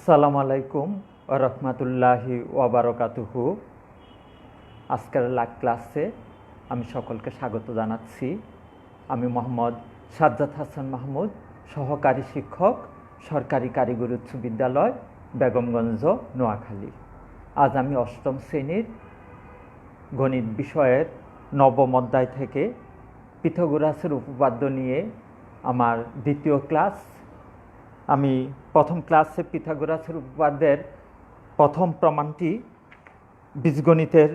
আসসালামু আলাইকুম ওয়া রাহমাতুল্লাহি ওয়া বারাকাতুহু। আজকের ক্লাসে আমি সকলকে স্বাগত জানাচ্ছি। আমি মোহাম্মদ সাজ্জাদ হাসান মাহমুদ, সহকারী শিক্ষক, সরকারি কারিগরি উচ্চ বিদ্যালয়, বেগমগঞ্জ, নোয়াখালী। আজ আমি অষ্টম শ্রেণীর গণিত বিষয়ের নবম অধ্যায় থেকে পিথাগোরাসের উপপাদ্য নিয়ে আমার দ্বিতীয় ক্লাস। আমি প্রথম ক্লাসে পিথাগোরাসের উপপাদ্যের প্রথম প্রমাণটি বীজগণিতের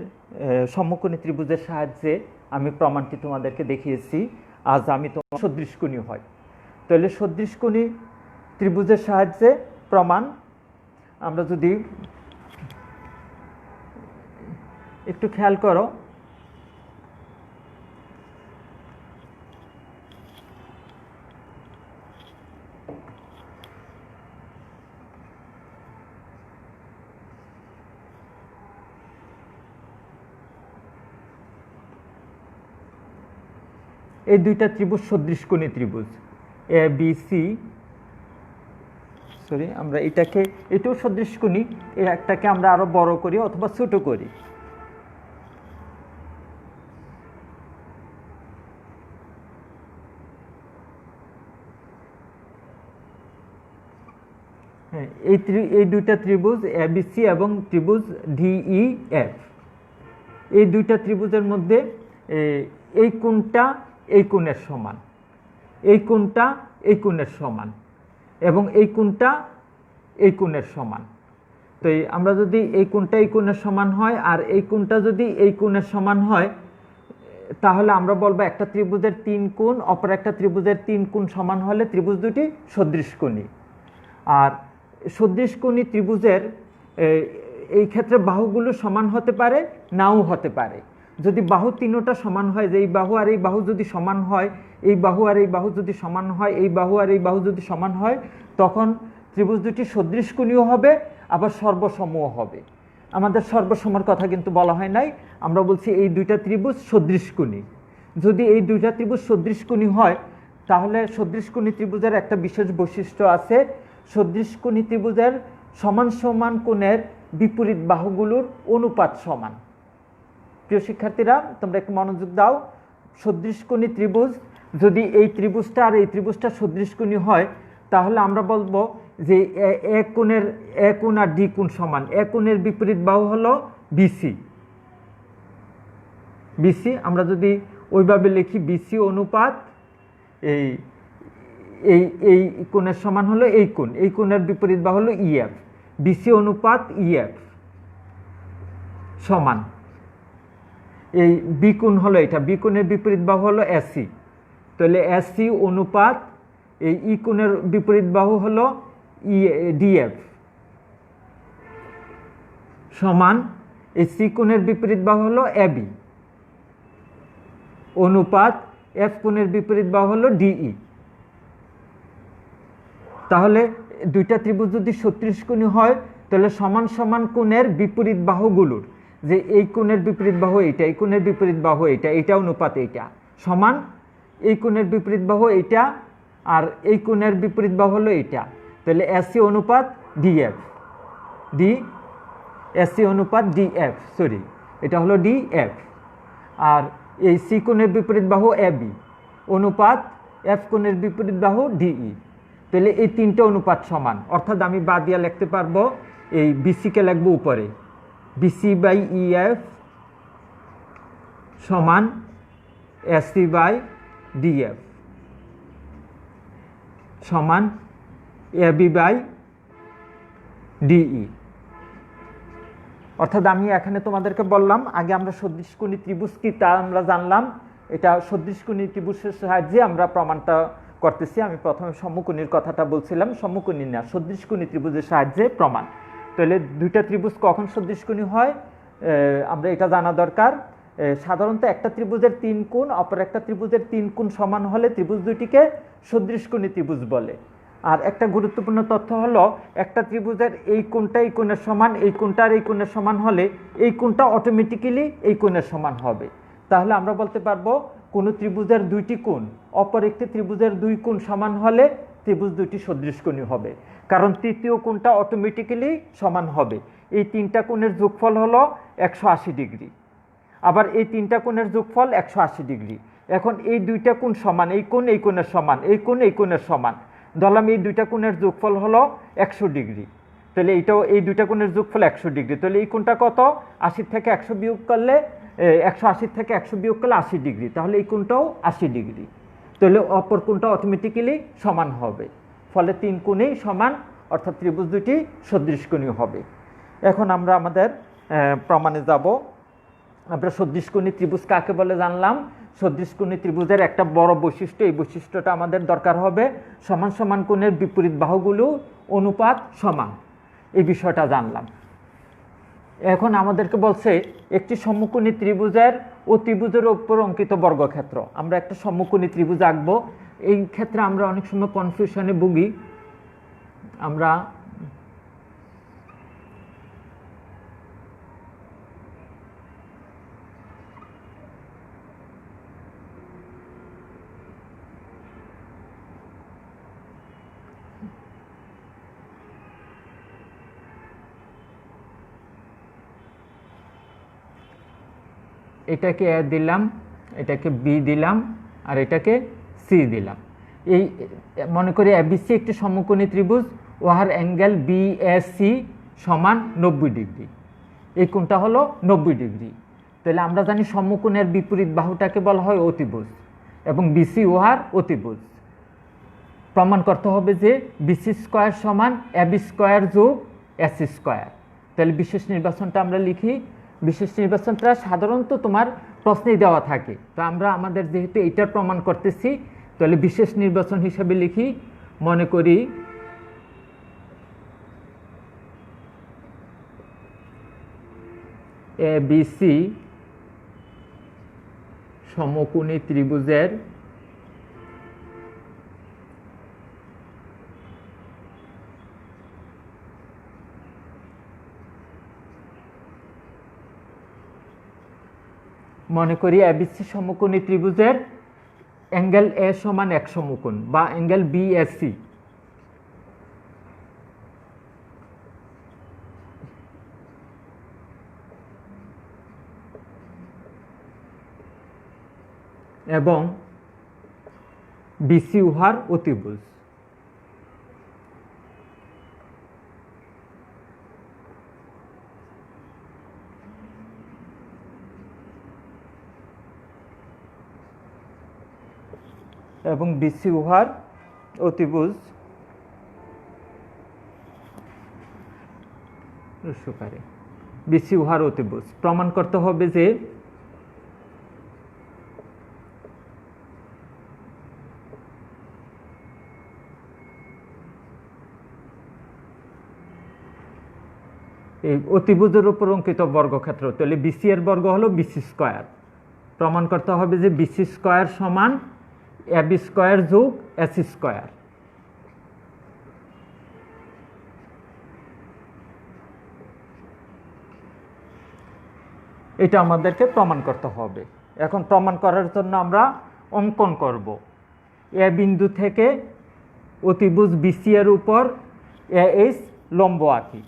সমকোণী ত্রিভুজের সাহায্যে আমি প্রমাণটি তোমাদেরকে দেখিয়েছি। আজ আমি তোমার সদৃশকোণী হয়, তাহলে সদৃশকোণী ত্রিভুজের সাহায্যে প্রমাণ। আমরা যদি একটু খেয়াল করো, এই দুইটা ত্রিভুজ সদৃশকোণী ত্রিভুজ এ বি সি। আমরা এটাও সদৃশকোণী, একটাকে আমরা আরো বড় করি অথবা ছোট করি। এই দুইটা ত্রিভুজ এ বি সি এবং ত্রিভুজ ডিই এফ, এই দুইটা ত্রিভুজের মধ্যে এই কোণটা এই কোণের সমান, এই কোণটা এই কোণের সমান এবং এই কোণটা এই কোণের সমান। তো আমরা যদি এই কোণটা এই কোণের সমান হয় আর এই কোণটা যদি এই কোণের সমান হয়, তাহলে আমরা বলবো একটা ত্রিভুজের তিন কোণ অপর একটা ত্রিভুজের তিন কোণ সমান হলে ত্রিভুজ দুটি সদৃশকোণী। আর সদৃশকোণী ত্রিভুজের এই ক্ষেত্রে বাহুগুলো সমান হতে পারে, নাও হতে পারে। যদি বাহু তিনটা সমান হয়, যে এই বাহু আর এই বাহু যদি সমান হয়, এই বাহু আর এই বাহু যদি সমান হয়, এই বাহু আর এই বাহু যদি সমান হয়, তখন ত্রিভুজ দুটি সদৃশকোণীও হবে, আবার সর্বসমও হবে। আমাদের সর্বসমর কথা কিন্তু বলা হয় নাই, আমরা বলছি এই দুইটা ত্রিভুজ সদৃশকোণী। যদি এই দুইটা ত্রিভুজ সদৃশকোণী হয়, তাহলে সদৃশকোণী ত্রিভুজের একটা বিশেষ বৈশিষ্ট্য আছে। সদৃশকোণী ত্রিভুজের সমান সমান কোণের বিপরীত বাহুগুলোর অনুপাত সমান। প্রিয় শিক্ষার্থীরা, তোমরা একটু মনোযোগ দাও। সদৃশকোণী ত্রিভুজ যদি এই ত্রিভুজটা আর এই ত্রিভুজটা সদৃশকোণী হয়, তাহলে আমরা বলবো যে এ কোণ আর ডি কোণ সমান। এ কোণের বিপরীত বাহু হলো বিসি। বিসি আমরা যদি ওইভাবে লিখি, বিসি অনুপাত এই এই এই কোণের সমান হলো এই কোণ, এই কোণের বিপরীত বাহু হলো ইএফ। বিসি অনুপাত ইএফ সমান এই বি কোণ হলো এটা, বি কোণের বিপরীত বাহু হলো এসি। তাহলে এসি অনুপাত এই ই কোণের বিপরীত বাহু হলো ডিএফ সমান এই সি কোণের বিপরীত বাহু হলো এবি অনুপাত এফ কোণের বিপরীত বাহু হলো ডিই। তাহলে দুইটা ত্রিভুজ যদি সদৃশকোণী হয়, তাহলে সমান সমান কোণের বিপরীত বাহুগুলোর, যে এই কোণের বিপরীত বাহু এইটা, এই কোণের বিপরীত বাহু এইটা, এইটা অনুপাত এইটা সমান এই কোণের বিপরীত বাহু এইটা আর এই কোণের বিপরীত বাহু হলো এইটা। তাহলে এসি অনুপাত ডিএফ, এসি অনুপাত ডিএফ, এটা হলো ডিএফ। আর এই সি কোণের বিপরীত বাহু এবি অনুপাত এফ কোণের বিপরীত বাহু ডিই। তাহলে এই তিনটে অনুপাত সমান, অর্থাৎ আমি বাদ দিয়ে লিখতে পারবো এই বিসিকে লিখবো উপরে, বিসি বাই ইএফ সমান এসি বাই ডিএফ সমান এবি বাই ডিই। অর্থাৎ আমি এখানে তোমাদেরকে বললাম, আগে আমরা সদৃশকোণী ত্রিভুজ কি তা আমরা জানলাম। এটা সদৃশকোণী ত্রিভুজের সাহায্যে আমরা প্রমাণটা করতেছি। আমি প্রথমে সমকোণীর কথাটা বলছিলাম, সমকোণী না, সদৃশকোণী ত্রিভুজের সাহায্যে প্রমাণ। তাহলে দুইটা ত্রিভুজ কখন সদৃশকোণী হয় আমরা এটা জানা দরকার। সাধারণত একটা ত্রিভুজের তিন কোণ অপর একটা ত্রিভুজের তিন কোণ সমান হলে ত্রিভুজ দুইটিকে সদৃশকোণী ত্রিভুজ বলে। আর একটা গুরুত্বপূর্ণ তথ্য হলো, একটা ত্রিভুজের এই কোণটা এই কোণের সমান, এই কোণটা আর এই কোণের সমান হলে এই কোণটা অটোমেটিক্যালি এই কোণের সমান হবে। তাহলে আমরা বলতে পারবো কোনো ত্রিভুজের দুইটি কোণ অপর একটি ত্রিভুজের দুই কোণ সমান হলে ত্রিভুজ দুটি সদৃশকোণী হবে, কারণ তৃতীয় কোণটা অটোমেটিক্যালি সমান হবে। এই তিনটা কোণের যোগফল হলো 180 ডিগ্রি, আবার এই তিনটা কোণের যোগফল 180 ডিগ্রি। এখন এই দুইটা কোণ সমান, এই কোণ এই কোণের সমান, এই কোণ এই কোণের সমান, ধরলাম এই দুইটা কোণের যোগফল হলো 100 ডিগ্রি। তাহলে এইটাও, এই দুইটা কোণের যোগফল 100 ডিগ্রি। তাহলে এই কোণটা কত? 80 থেকে 100 বিয়োগ করলে 180 থেকে 100 বিয়োগ করলে 80 ডিগ্রি, তাহলে এই কোণটাও 80 ডিগ্রি। তাহলে অপর কোণটা অটোমেটিক্যালি সমান হবে, ফলে তিন কোণেই সমান, অর্থাৎ ত্রিভুজ দুটি সদৃশকোণী হবে। এখন আমরা আমাদের প্রমাণে যাব। আমরা সদৃশকোণী ত্রিভুজ কাকে বলে জানলাম। সদৃশকোণী ত্রিভুজের একটা বড় বৈশিষ্ট্য, এই বৈশিষ্ট্যটা আমাদের দরকার হবে, সমান সমান কোণের বিপরীত বাহুগুলো অনুপাত সমান, এই বিষয়টা জানলাম। এখন আমাদেরকে বলছে একটি সমকোণী ত্রিভুজের অতিভুজের উপর অঙ্কিত বর্গক্ষেত্র। আমরা একটা সমকোণী ত্রিভুজ আঁকবো। এই ক্ষেত্রে আমরা অনেক সময় কনফিউশনে ভুগি। আমরা এটাকে এ দিলাম, এটাকে বি দিলাম, আর এটাকে সি দিলাম। এই মনে করি এবিসি একটি সমকোণী ত্রিভুজ, উহার অ্যাঙ্গেল বিএসি সমান 90 ডিগ্রি। এই কোণটা হলো 90 ডিগ্রি। তাহলে আমরা জানি সমকোণের বিপরীত বাহুটাকে বলা হয় অতিভুজ, এবং বিসি উহার অতিভুজ। প্রমাণ করতে হবে যে বিসি স্কোয়ার সমান এবি স্কোয়ার যোগ এসি স্কোয়ার। তাহলে বিশেষ নির্বাচনটা আমরা লিখি। বিশেষ নির্বাচনটা সাধারণত তোমার প্রশ্নেই দেওয়া থাকে, তো আমরা আমাদের যেহেতু এইটার প্রমাণ করতেছি, তাহলে বিশেষ নির্বাচন হিসাবে লিখি। মনে করি এবিসি সমকোণী ত্রিভুজের মনে করি এবিসি সমকোণী ত্রিভুজের অ্যাঙ্গেল এ সমান 1 সমকোণ, বা অ্যাঙ্গেল বিএসি এবং বিসি উহার অতিভুজ। এবং বিসি উহার অতিভুজ বিসি উহার অতিভুজ। প্রমাণ করতে হবে যে এই অতিভুজের উপর অঙ্কিত বর্গক্ষেত্র, তাহলে বিসি এর বর্গ হলো বিসি স্কোয়ার। প্রমাণ করতে হবে যে বিসি স্কোয়ার সমান এবি স্কোয়ার যোগ এসি স্কোয়ার। এটা আমাদেরকে প্রমাণ করতে হবে। এখন প্রমাণ করার জন্য আমরা অঙ্কন করব। এ বিন্দু থেকে অতিভুজ বিসি এর উপর এএইচ লম্ব আঁকি।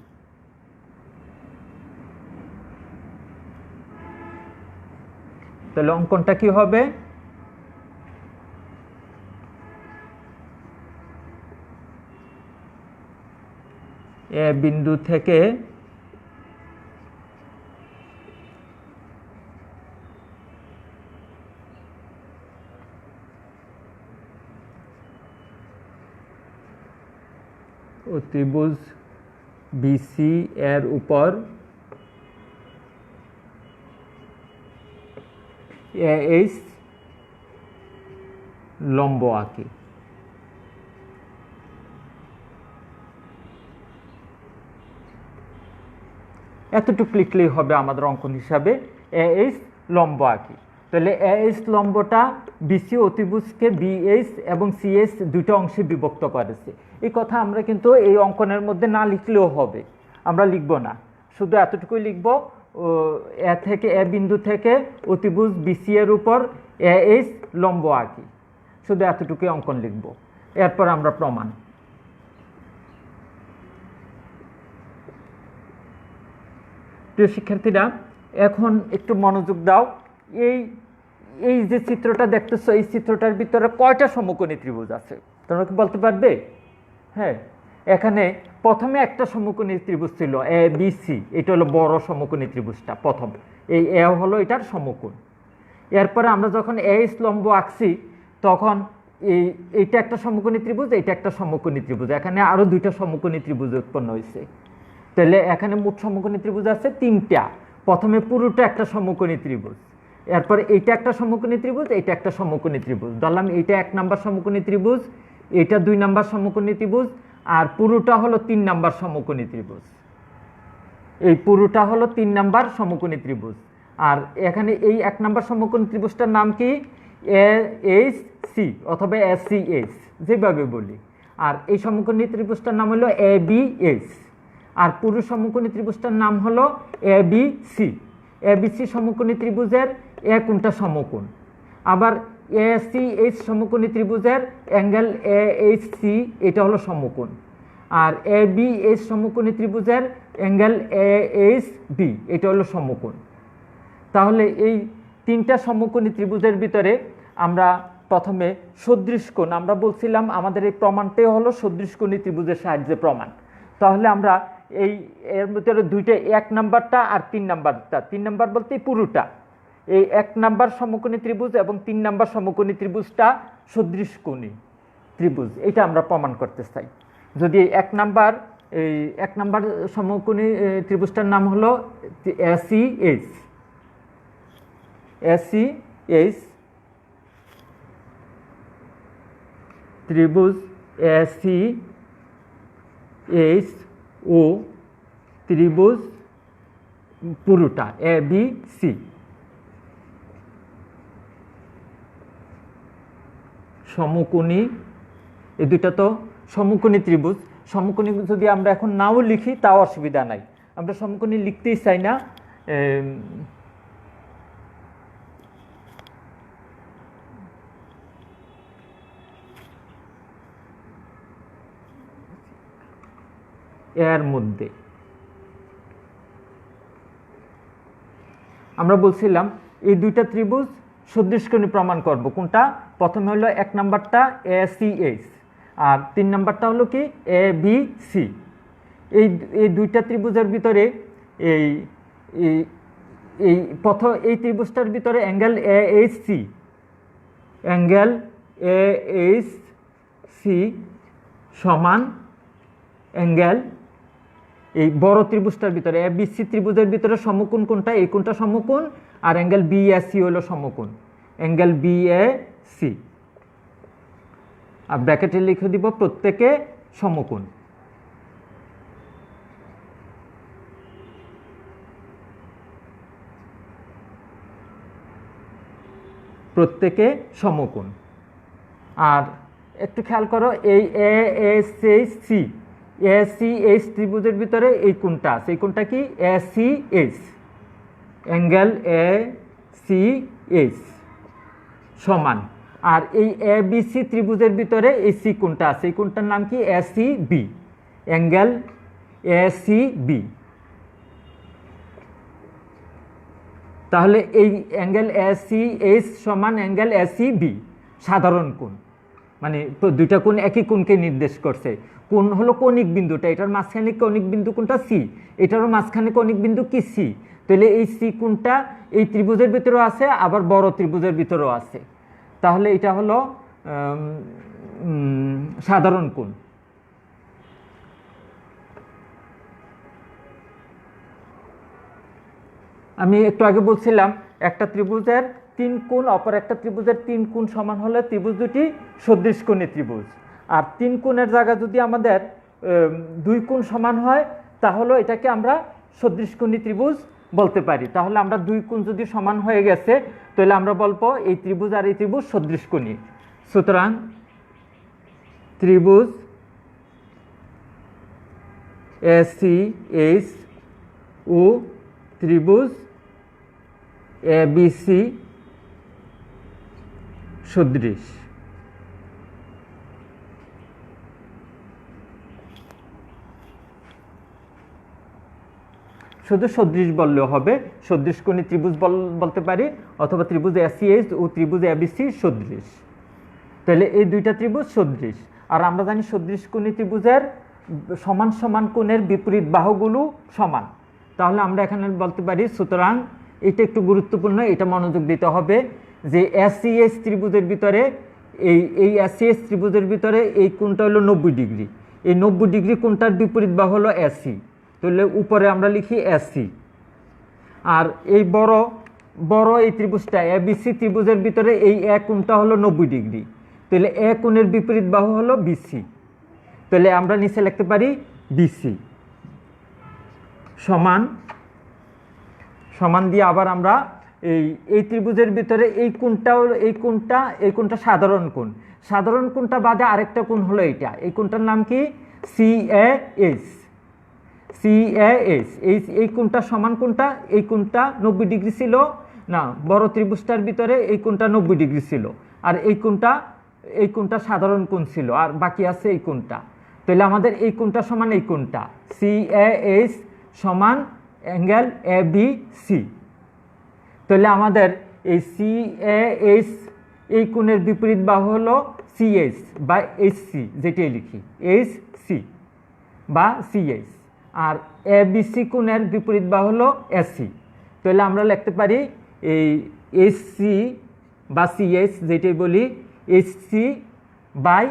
তাহলে অঙ্কনটা কি হবে? এ বিন্দু থেকে অতিভুজ বিসি এর উপর এএইচ লম্ব আঁকি। এতটুকু লিখলেই হবে আমাদের অঙ্কন হিসাবে, এএইচ লম্ব আঁকি। তাহলে এএইচ লম্বটা বিসি অতিভুজকে বিএইচ এবং সিএইচ দুটো অংশে বিভক্ত করেছে। এই কথা আমরা কিন্তু এই অঙ্কনের মধ্যে না লিখলেও হবে, আমরা লিখব না, শুধু এতটুকুই লিখব। এ থেকে এ বিন্দু থেকে অতিভুজ বিসি এর উপর এএইচ লম্ব আঁকি, শুধু এতটুকুই অঙ্কন লিখব। এরপর আমরা প্রমাণ। প্রিয় শিক্ষার্থীরা, এখন একটু মনোযোগ দাও। এই এই যে চিত্রটা দেখতেছো, এই চিত্রটার ভিতরে কয়টা সমকোণী ত্রিভুজ আছে তোমরা কি বলতে পারবে? হ্যাঁ, এখানে প্রথমে একটা সমকোণী ত্রিভুজ ছিল এ বি সি, এটা হলো বড় সমকোণী ত্রিভুজটা প্রথম, এই এ হলো এটার সমকোণ। এরপরে আমরা যখন এইচ লম্ব আঁকছি তখন এইটা একটা সমকোণী ত্রিভুজ, এইটা একটা সমকোণী ত্রিভুজ, এখানে আরও দুইটা সমকোণী ত্রিভুজ উৎপন্ন হয়েছে। তাহলে এখানে মোট সমকোণী ত্রিভুজ আছে তিনটা। প্রথমে পুরোটা একটা সমকোণী ত্রিভুজ, এরপর এইটা একটা সমকোণী ত্রিভুজ, এইটা একটা সমকোণী ত্রিভুজ। ধরলাম এইটা 1 নাম্বার সমকোণী ত্রিভুজ, এইটা 2 নাম্বার সমকোণী ত্রিভুজ, আর পুরোটা হলো 3 নাম্বার সমকোণী ত্রিভুজ। এই পুরোটা হলো 3 নাম্বার সমকোণী ত্রিভুজ। আর এখানে এই 1 নাম্বার সমকোণী ত্রিভুজটার নাম কি? এইচ সি অথবা এস সি এইচ, যেভাবে বলি। আর এই সমকোণী ত্রিভুজটার নাম হলো এ বি এইচ। আর পুরো সমকোণী ত্রিভুজটার নাম হলো A B C. A B C সমকোণী ত্রিভুজের এ কোণটা সমকোণ। আবার এ সি এইচ সমকোণী ত্রিভুজের অ্যাঙ্গেল এ এইচ সি, এটা হলো সমকোণ। আর এ বি এইচ সমকোণী ত্রিভুজের অ্যাঙ্গেল এ এইচ বি, এটা হলো সমকোণ। তাহলে এই তিনটা সমকোণী ত্রিভুজের ভিতরে আমরা প্রথমে সদৃশ কোণ, আমরা বলছিলাম আমাদের এই প্রমাণটাই হলো সদৃশকোণী ত্রিভুজের সাহায্যে প্রমাণ। তাহলে আমরা এর ভিতরে দুইটা, 1 নাম্বারটা আর 3 নাম্বারটা, 3 নাম্বার বলতে পুরোটা, এই 1 নাম্বার সমকোণী ত্রিভুজ এবং 3 নাম্বার সমকোণী ত্রিভুজটা সদৃশকোণী ত্রিভুজ, এটা আমরা প্রমাণ করতে চাই। যদি 1 নাম্বার সমকোণী ত্রিভুজটার নাম হলো এসি এইচ, এসি এইচ ত্রিভুজ এসি এইচ ও ত্রিভুজ পুরোটা এ বি সি সমকোণী। এই দুইটা তো সমকোণী ত্রিভুজ। সমকোণী যদি আমরা এখন নাও লিখি তাও অসুবিধা নাই, আমরা সমকোণী লিখতেই চাই না। এর মধ্যে আমরা বলছিলাম এই দুইটা ত্রিভুজ সদৃশকোণী প্রমাণ করব। কোনটা? প্রথমে হলো 1 নাম্বারটা এ সি এইচ, আর 3 নাম্বারটা হলো কি এ বি সি। এই দুইটা ত্রিভুজের ভিতরে এই ত্রিভুজটার ভিতরে angle A H C, angle A H C সমান অ্যাঙ্গেল এই বড় ত্রিভুজটার ভিতরে এ বি সি ত্রিভুজের ভিতরে সমকোণ কোনটা? এই কোণটা সমকোণ, আর অ্যাঙ্গেল বি এ সি হলো সমকোণ, অ্যাঙ্গেল বি এ সি। আর ব্র্যাকেটে লিখে দিব প্রত্যেকে সমকোণ। প্রত্যেকে সমকোণ। আর একটু খেয়াল করো, এই A S H C, A C H ত্রিভুজের ভিতরে এই কোণটা আছে, এই কোণটা কি? A C H, angle A C H সমান। আর এই এ বি সি ত্রিভুজের ভিতরে এই সি কোণটা আছে, এই কোণটার নাম কি? A C B, angle A C B. তাহলে এই অ্যাঙ্গেল এ সি এইচ সমান অ্যাঙ্গেল এ সি বি সাধারণ কোণ, মানে দুইটা কোণ একই কোণকে নির্দেশ করছে। কোণ হলো কৌণিক বিন্দুটা, এটার মাঝখানে কৌণিক বিন্দু কোনটা? সি, এটারও মাঝখানে কৌণিক বিন্দু কি? সি। তাহলে এই সি কোণটা এই ত্রিভুজের ভিতরেও আছে, আবার বড় ত্রিভুজের ভিতরেও আছে। তাহলে এটা হলো সাধারণ কোণ। আমি একটু আগে বলছিলাম একটা ত্রিভুজের 3 কোণ অপর একটা ত্রিভুজের 3 কোণ সমান হলে ত্রিভুজ দুটি সদৃশকোণী ত্রিভুজ। আর 3 কোণের জায়গায় যদি আমাদের 2 কোণ সমান হয় তাহলে এটাকে আমরা সদৃশকোণী ত্রিভুজ বলতে পারি। তাহলে আমরা 2 কোণ যদি সমান হয়ে গেছে তাহলে আমরা বলবো এই ত্রিভুজ আর এই ত্রিভুজ সদৃশকোণী। সুতরাং ত্রিভুজ এসি এইচ ও ত্রিভুজ এ বি সি সদৃশ। শুধু সদৃশ বললেও হবে, সদৃশকোণী ত্রিভুজ বলতে পারি, অথবা ত্রিভুজ এসিএইচ ও ত্রিভুজ এবিসি সদৃশ। তাহলে এই দুইটা ত্রিভুজ সদৃশ। আর আমরা জানি সদৃশকোণী ত্রিভুজের সমান সমান কোণের বিপরীত বাহুগুলো সমান। তাহলে আমরা এখানে বলতে পারি, সুতরাং এটা একটু গুরুত্বপূর্ণ, এটা মনোযোগ দিতে হবে, যে এসিএইচ ত্রিভুজের ভিতরে এই এসিএইচ ত্রিভুজের ভিতরে এই কোণটা হলো 90 ডিগ্রি। এই 90 ডিগ্রি কোণটার বিপরীত বাহু হলো এসি। তাহলে উপরে আমরা লিখি এসি। আর এই বড় এই ত্রিভুজটা এবিসি ত্রিভুজের ভিতরে এই এক কোণটা হলো 90 ডিগ্রি। তাহলে এক কোণের বিপরীত বাহু হলো বিসি। তাহলে আমরা নিচে লিখতে পারি বিসি সমান দিয়ে আবার আমরা এই ত্রিভুজের ভিতরে এই কোণটা সাধারণ কোণটা বাদে আরেকটা কোণ হলো এইটা। এই কোণটার নাম কি? সিএএইচ। এই কোণটা সমান কোণটা, এই কোণটা 90 ডিগ্রি ছিল না, বড় ত্রিভুজটার ভিতরে এই কোণটা 90 ডিগ্রি ছিল, আর এই কোণটা সাধারণ কোণ ছিল, আর বাকি আছে এই কোণটা। তাহলে আমাদের এই কোণটা সমান এই কোণটা, সিএএইচ সমান অ্যাঙ্গেল এবিসি। তাহলে আমাদের এই সিএএইচ এই কোণের বিপরীত বাহু হলো সিএইচ বা এইচসি, যেটাই লিখি এইচসি বা সিএইচ। আর এবিসি কোণের বিপরীত বাহু হলো এসি। তাহলে আমরা লিখতে পারি এই এইচসি বা সিএইচ, যেটাই বলি এইচসি বাই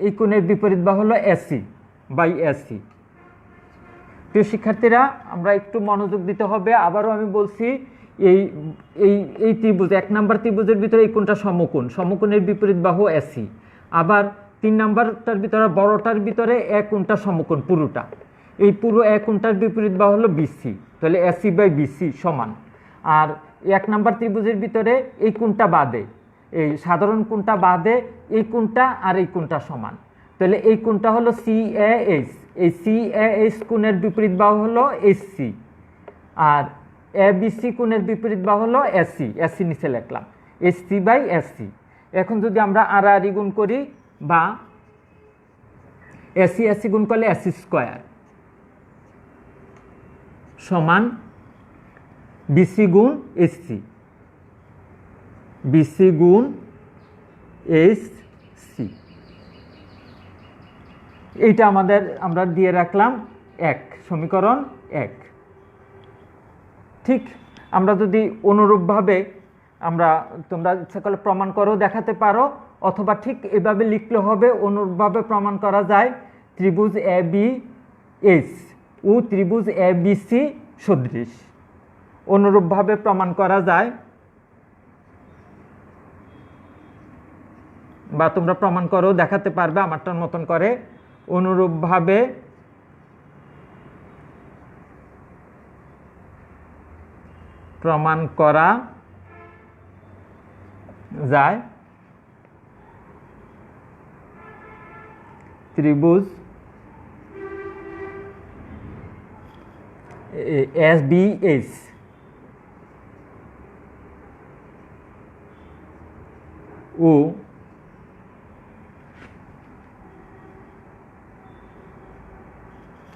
এই কোণের বিপরীত বাহু হলো এসি বাই এসি। প্রিয় শিক্ষার্থীরা, আমরা একটু মনোযোগ দিতে হবে। আবারও আমি বলছি, এই ত্রিভুজ 1 নম্বর ত্রিভুজের ভিতরে এই কোণটা সমকোণের বিপরীত বাহু এসি। আবার 3 নম্বরটার ভিতরে বড়টার ভিতরে এক কোণটা সমকোণ পুরোটা, এই পুরো এক কোণটার বিপরীত বাহু হলো বিসি। তাহলে এসি বাই বিসি সমান। আর 1 নম্বর ত্রিভুজের ভিতরে এই কোণটা বাদে, এই সাধারণ কোণটা বাদে এই কোণটা আর এই কোণটা সমান। তাহলে এই কোণটা হলো সিএএইচ। এই সিএএইচ কোণের বিপরীত বাহু হলো এইচসি, আর এবিসি কোণের বিপরীত বাহু হলো এসি নিচে লিখলাম এসসি বাই এসসি। এখন যদি আমরা আড়াআড়ি গুণ করি বা এসি গুণ করলে এসি স্কোয়ার সমান বিসি গুণ এসসি, বিসি গুণ এইচসি। এইটা আমরা দিয়ে রাখলাম সমীকরণ 1। ঠিক আমরা যদি অনুরূপভাবে তোমরা ইচ্ছা করলে প্রমাণ করেও দেখাতে পারো, অথবা ঠিক এভাবে লিখলে হবে। অনুরূপভাবে প্রমাণ করা যায় ত্রিভুজ এবিএইচ ও ত্রিভুজ এবিসি সদৃশ। অনুরূপভাবে প্রমাণ করা যায়, বা তোমরা প্রমাণ করেও দেখাতে পারবে আমারটার মতন করে। অনুরূপভাবে প্রমাণ করা যায় ত্রিভুজ এসবিএইচ ও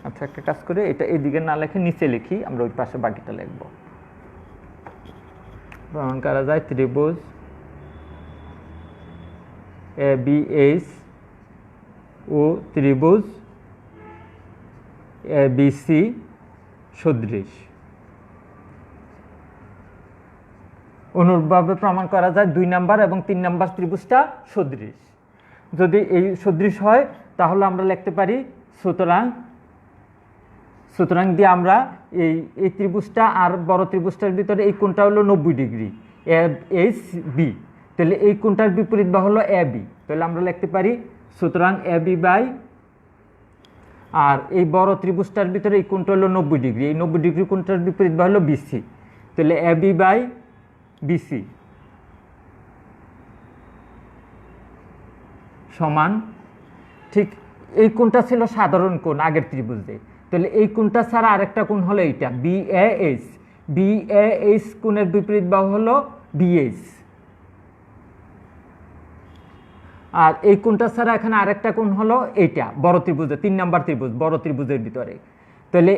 আচ্ছা, একটা কাজ করে এটা এদিকে না লিখে নিচে লিখি, আমরা ওই পাশে বাকিটা লিখব। প্রমাণ করা যায় ত্রিভুজ এবিএইচ ও ত্রিভুজ এবিসি সদৃশ। অনুরূপভাবে প্রমাণ করা যায় 2 নম্বর এবং 3 নম্বর ত্রিভুজটা সদৃশ। যদি এই সদৃশ হয় তাহলে আমরা লিখতে পারি সুতরাং দিয়ে আমরা এই ত্রিভুজটা আর বড় ত্রিভুজটার ভিতরে এই কোণটা হলো 90 ডিগ্রি এইচ বি। তাহলে এই কোণটার বিপরীত বাহু হলো এ বি। তাহলে আমরা লিখতে পারি সুতরাং এ বি বাই, আর এই বড় ত্রিভুজটার ভিতরে এই কোণটা হলো 90 ডিগ্রি, এই 90 ডিগ্রি কোণটার বিপরীত বাহু হলো বিসি। তাহলে এ বি বাই বিসি সমান, ঠিক এই কোণটা ছিল সাধারণ কোণ আগের ত্রিভুজে। তাহলে এই কোণটা ছাড়া আরেকটা কোণ হলো এইটা বিএএইচ কোণের বিপরীত বাহু হলো বিএইচ। আর এই কোণটা ছাড়া এখানে আরেকটা কোণ হলো এইটা বড় ত্রিভুজে, 3 নম্বর ত্রিভুজ বড় ত্রিভুজের ভিতরে। তাহলে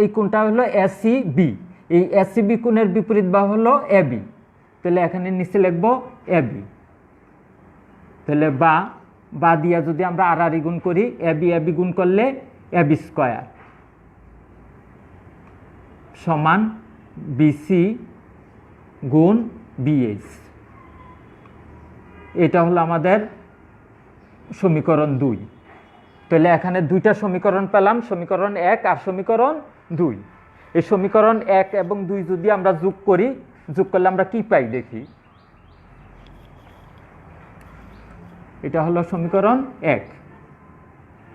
এই কোণটা হলো এসিবি, এই এসিবি কোণের বিপরীত বাহু হলো এবি, তাহলে এখানে নিচে লিখবো এবি। তাহলে বা দিয়া যদি আমরা আর গুণ করি, এবি গুণ করলে এবি স্কয়ার সমান বিসি গুণ বিএস। এটা হলো আমাদের সমীকরণ 2। তাহলে এখানে দুইটা সমীকরণ পেলাম, সমীকরণ 1 আর সমীকরণ 2। এই সমীকরণ 1 এবং 2 যদি আমরা যোগ করি, যোগ করলে আমরা কি পাই দেখি। এটা হলো সমীকরণ 1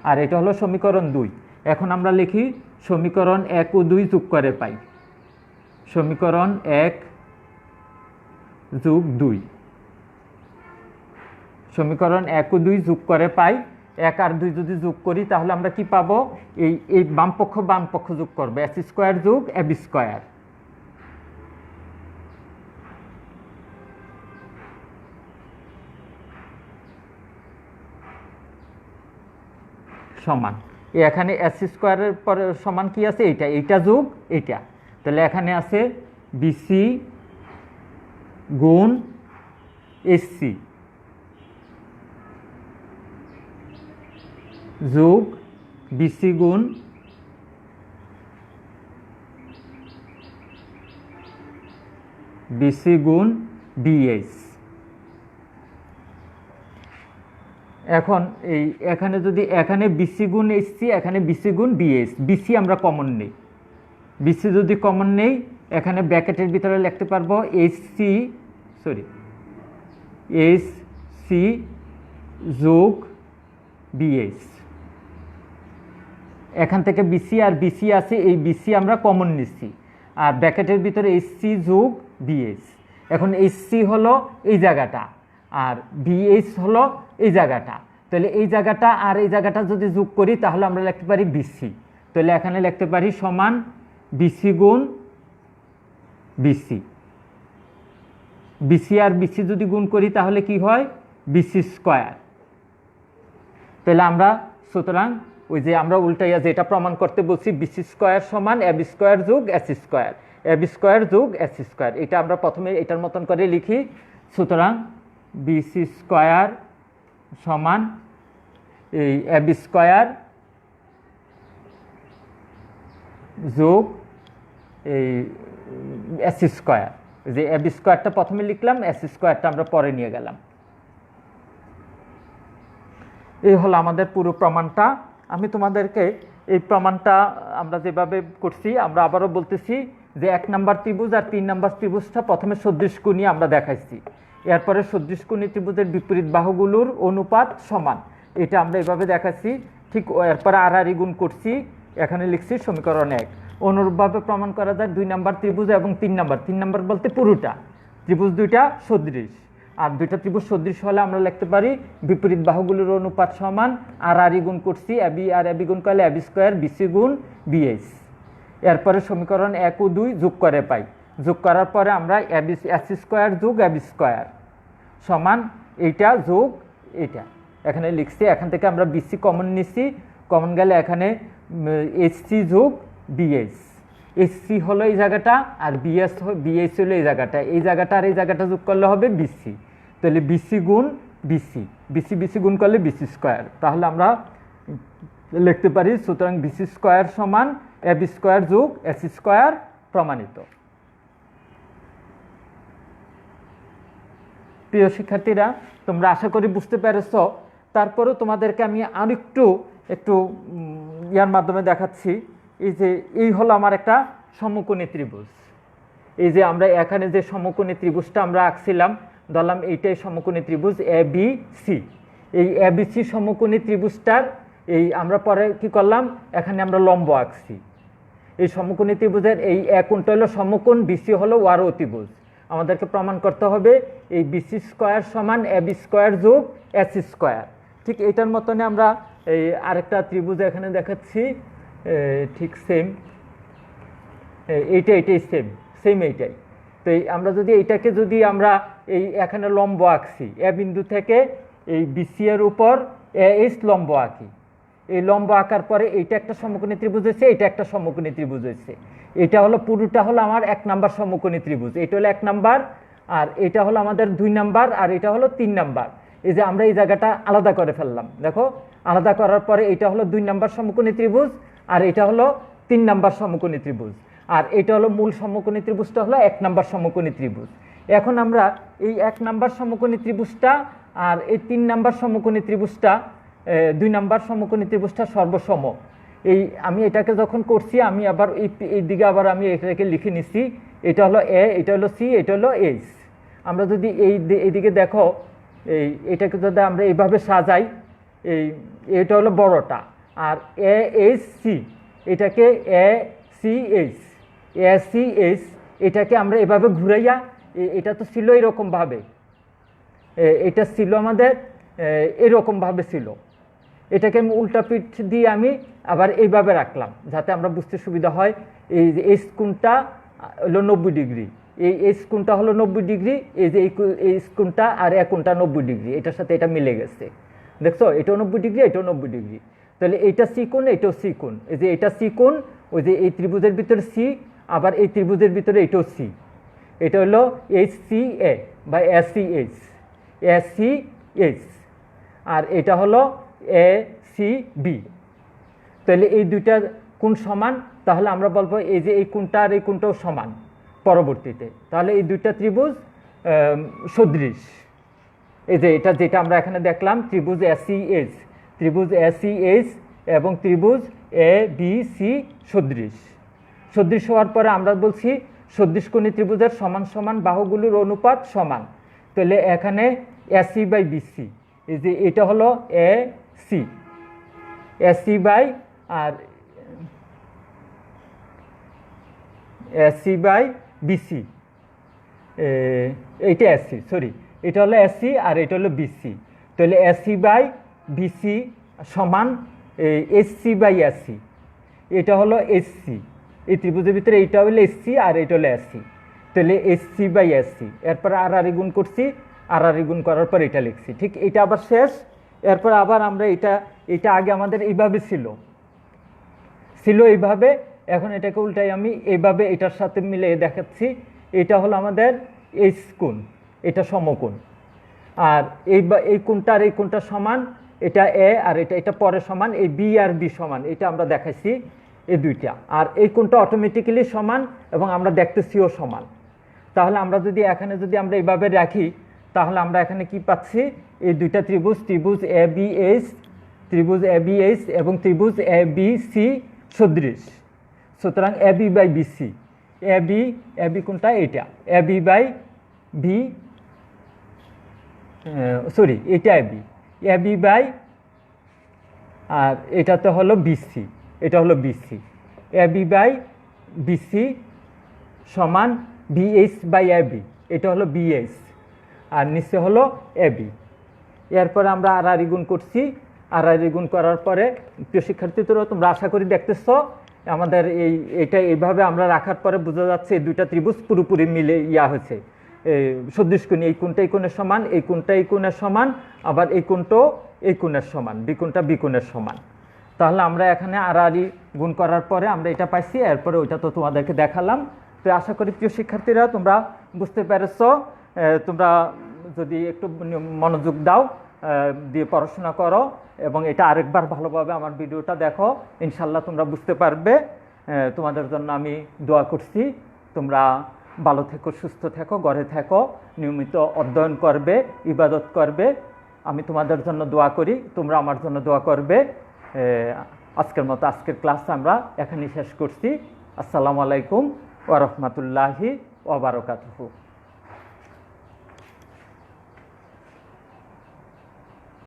আর এটা হলো সমীকরণ 2। এখন আমরা লিখি সমীকরণ 1 ও 2 যোগ করে পাই সমীকরণ 1 যোগ 2। সমীকরণ 1 ও 2 যোগ করে পাই 1 আর 2 যদি যোগ করি তাহলে আমরা কি পাবো, এই বাম পক্ষ যোগ করবে, এস স্কয়ার যোগ এবি স্কয়ার সমান এখানে এস স্কয়ারের পরে সমান কি আছে, এইটা যোগ এইটা। তাহলে এখানে আছে বিসি গুণ এসসি যোগ বিসি গুণ বিএস। এখন এখানে যদি এখানে বিসি গুণ এসসি, এখানে বিসি গুণ বিএস, বিসি আমরা কমন নেই, বিসি যদি কমন নেই এখানে ব্র্যাকেটের ভিতরে লিখতে পারবো এসসি যোগ বিএস। এখান থেকে বিসি আর বিসি আছে, এই বিসি আমরা কমন নিচ্ছি, আর ব্র্যাকেটের ভিতরে এসসি যোগ বিএস। এখন এসসি হলো এই জায়গাটা আর বিএস হলো এই জায়গাটা, তাহলে এই জায়গাটা আর এই জায়গাটা যদি যোগ করি তাহলে আমরা লিখতে পারি বিসি। তাহলে এখানে লিখতে পারি সমান বিসি গুণ বিসি। বিসি আর বিসি যদি গুণ করি তাহলে কি হয়, বিসি স্কয়ার। তাহলে আমরা সুতরাং ওই যে আমরা উল্টাইয়া যেটা প্রমাণ করতে বলছি, বিসি স্কয়ার সমান এবি স্কয়ার যোগ এস স্কয়ার, এবি স্কয়ার যোগ এস স্কয়ার, এটা আমরা প্রথমে এটার মতন করে লিখি। সুতরাং বিসি স্কয়ার সমান এই এবি স্কয়ার যোগ এই এস স্কয়ার, যে এবি স্কয়ারটা প্রথমে লিখলাম, এস স্কয়ারটা আমরা পরে নিয়ে গেলাম। এই হলো আমাদের পুরো প্রমাণটা। আমি তোমাদেরকে এই প্রমাণটা আমরা যেভাবে করছি আমরা আবারও বলতেছি যে 1 নম্বর ত্রিভুজ আর 3 নম্বর ত্রিভুজটা প্রথমে সদৃশকোণী আমরা দেখাইছি, এরপরে সদৃশকোণী ত্রিভুজের বিপরীত বাহুগুলোর অনুপাত সমান, এটা আমরা এভাবে দেখাচ্ছি। ঠিক এরপরে আর গুণ করছি, এখানে লিখছি সমীকরণ 1। অনুরূপভাবে প্রমাণ করা যায় 2 নম্বর ত্রিভুজ এবং 3 নম্বর বলতে পুরোটা ত্রিভুজ দুইটা সদৃশ, আর দুইটা ত্রিভুজ সদৃশ হলে আমরা লিখতে পারি বিপরীত বাহুগুলোর অনুপাত সমান আর গুণ করছি, এবি আর এবি গুণ করলে এবি স্কয়ার বিসি গুণ বিএস। এরপরে সমীকরণ 1 ও 2 যোগ করে পাই, যোগ করার পরে আমরা এস স্কয়ার যোগ এবি স্কয়ার সমান এইটা যোগ এইটা এখানে লিখছি। এখান থেকে আমরা বিসি কমন নিচ্ছি, কমন গেলে এখানে এসসি যোগ বিএস, এসসি হলো এই জায়গাটা আর বিএস হলো এই জায়গাটা, এই জায়গাটা আর এই জায়গাটা যোগ করলে হবে বিসি। তাহলে বিসি গুণ বিসি গুণ করলে বিসি স্কয়ার, তাহলে আমরা লিখতে পারি সুতরাং বিসি স্কয়ার সমান এবি স্কয়ার যোগ এস স্কয়ার প্রমাণিত। প্রিয় শিক্ষার্থীরা, তোমরা আশা করি বুঝতে পেরেছ। তারপরেও তোমাদেরকে আমি আরেকটু ইয়ার মাধ্যমে দেখাচ্ছি। এই হলো আমার একটা সমকোণী ত্রিভুজ, এই যে আমরা এখানে যে সমকোণী ত্রিভুজটা আমরা আঁকছিলাম, ধরলাম এইটাই সমকোণী ত্রিভুজ এবিসি। এই এবিসি সমকোণী ত্রিভুজটার আমরা পরে কি করলাম, এখানে আমরা লম্ব আঁকছি। এই সমকোণী ত্রিভুজের এই কোণটা হলো সমকোণ, বিসি হলো ওয়ার অতিভুজ। আমাদেরকে প্রমাণ করতে হবে এই বিসি স্কয়ার সমান এবি স্কয়ার যোগ এস স্কয়ার। ঠিক এইটার মতনে আমরা এই আরেকটা ত্রিভুজ এখানে দেখাচ্ছি, ঠিক সেম এইটাই সেম এইটাই। তো আমরা যদি এইটাকে যদি আমরা এখানে লম্ব আঁকছি, এ বিন্দু থেকে এই বিসি এর উপর এস লম্ব আঁকি, এই লম্ব আঁকার পরে এইটা একটা সমকোণী ত্রিভুজ হয়েছে, এটা একটা সমকোণী ত্রিভুজ হয়েছে। এটা হলো পুরোটা হলো আমার 1 নাম্বার সমকোণী ত্রিভুজ, এটা হলো 1 নাম্বার, আর এটা হলো আমাদের 2 নাম্বার, আর এটা হলো 3 নাম্বার। এই যে আমরা এই জায়গাটা আলাদা করে ফেললাম, দেখো আলাদা করার পরে এটা হলো 2 নাম্বার সমকোণী ত্রিভুজ, আর এটা হলো 3 নাম্বার সমকোণী ত্রিভুজ, আর এটা হলো মূল সমকোণী ত্রিভুজটা হলো 1 নাম্বার সমকোণী ত্রিভুজ। এখন আমরা এই 1 নাম্বার সমকোণী ত্রিভুজটা আর এই 3 নাম্বার সমকোণী ত্রিভুজটা, 2 নাম্বার সমকোণী ত্রিভুজটা সর্বসম। এই আমি এটাকে যখন করছি আমি আবার এই দিকে আবার আমি এটাকে লিখে নিচ্ছি, এটা হলো এ, এটা হলো সি, এটা হলো এইচ। আমরা যদি এইদিকে দেখো, এটাকে যদি আমরা এইভাবে সাজাই, এটা হলো বড়টা, আর এ এইচ সি, এটাকে A C H, A C H, এটাকে আমরা এভাবে ঘুরাইয়া, এটা তো ছিল এরকমভাবে, এটা ছিল আমাদের এরকমভাবে ছিল, এটাকে আমি উল্টা পিঠ দিয়ে আমি আবার এইভাবে রাখলাম যাতে আমরা বুঝতে সুবিধা হয়। এই যে এইচ কোণটা হলো 90 ডিগ্রি, এই এইচ কোণটা হলো 90 ডিগ্রি, এই যে এই কোণটা আর এ কোণটা 90 ডিগ্রি, এটার সাথে এটা মিলে গেছে, দেখছো এটাও 90 ডিগ্রি, এটাও 90 ডিগ্রি। তাহলে এইটা সি কোণ, এটাও সি কোণ, এই যে এটা সি কোণ, ওই যে এই ত্রিভুজের ভিতরে সি, আবার এই ত্রিভুজের ভিতরে এটাও সি, এটা হলো এইচ সি এ বা A C H, A C H, আর এটা হলো এ সি বি। তাহলে এই দুইটা কোণ সমান, তাহলে আমরা বলবো এই যে এই কোণটা আর এই কোণটাও সমান পরবর্তীতে, তাহলে এই দুইটা ত্রিভুজ সদৃশ। এই যে এটা যেটা আমরা এখানে দেখলাম, ত্রিভুজ এ সি এইচ, ত্রিভুজ এ সি এইচ এবং ত্রিভুজ এ বি সি সদৃশ। সদৃশ হওয়ার পরে আমরা বলছি সদৃশকোণী ত্রিভুজের সমান সমান বাহুগুলোর অনুপাত সমান। তাহলে এখানে এ সি বাই বিসি, এই যে এটা হলো A C, A C by আর এ সি বাই বিসি, এইটা এ সি, সরি এটা হলো এ সি আর এটা হলো বিসি। তাহলে এ সি বাই বিসি সমান H C by A C, এটা হলো এইচ সি, এই ত্রিভুজের ভিতরে এইটা হলো এইচ সি আর এটা হলো এ সি। তাহলে H C by A C, এরপর আর আর গুণ করছি, আর আর গুণ করার পর এটা লিখছি, ঠিক এটা আবার শেষ। এরপর আবার আমরা এটা আগে আমাদের এইভাবে ছিল এইভাবে, এখন এটাকে উল্টাই আমি এইভাবে এটার সাথে মিলে দেখাচ্ছি। এটা হলো আমাদের এইচ কোণ, এটা সমকোণ, আর এই কোণটা আর এই কোণটা সমান, এটা এ আর এটা পরে সমান, এই বি আর বি সমান, এটা আমরা দেখাইছি এই দুইটা, আর এই কোণটা অটোমেটিক্যালি সমান এবং আমরা দেখতেছিও সমান। তাহলে আমরা যদি এখানে যদি আমরা এইভাবে রাখি, তাহলে আমরা এখানে কি পাচ্ছি, এই দুইটা ত্রিভুজ, ত্রিভুজ এ বি এইচ, ত্রিভুজ এ বি এইচ এবং ত্রিভুজ এ বি সি সদৃশ। সুতরাং A B by BC, A B কোনটা, এটা A B by B, sorry এটা এ বি বাই, আর এটাতে হলো বিসি, এটা হলো BC, A B by BC সমান বিএইচ বাই এ বি, এটা হলো বিএইচ, আর নিচে হলো এ বি। এরপরে আমরা আর আর গুণ করছি, আর আর গুণ করার পরে প্রিয় শিক্ষার্থীদেরও তোমরা আশা করি দেখতেছ আমাদের এটা এইভাবে আমরা রাখার পরে বোঝা যাচ্ছে এই দুইটা ত্রিভুজ পুরোপুরি মিলে হয়েছে সদৃশকোণী, এই কোণটা এই কোণের সমান, এই কোণটা এই কোণের সমান, আবার এই কোণটাও এই কোণের সমান, বিকোণটা বিকোণের সমান। তাহলে আমরা এখানে আর আর গুণ করার পরে আমরা এটা পাইছি, এরপরে ওইটা তো তোমাদেরকে দেখালাম। তো আশা করি প্রিয় শিক্ষার্থীরা তোমরা বুঝতে পেরেছ। তোমরা যদি একটু মনোযোগ দাও, দিয়ে পড়াশোনা করো এবং এটা আরেকবার ভালোভাবে আমার ভিডিওটা দেখো, ইনশাল্লাহ তোমরা বুঝতে পারবে। তোমাদের জন্য আমি দোয়া করছি, তোমরা ভালো থেকো, সুস্থ থেকো, ঘরে থেকো, নিয়মিত অধ্যয়ন করবে, ইবাদত করবে। আমি তোমাদের জন্য দোয়া করি, তোমরা আমার জন্য দোয়া করবে। আজকের মতো আজকের ক্লাস আমরা এখানেই শেষ করছি। আসসালামু আলাইকুম ওয়া রাহমাতুল্লাহি ওয়া বারাকাতুহু।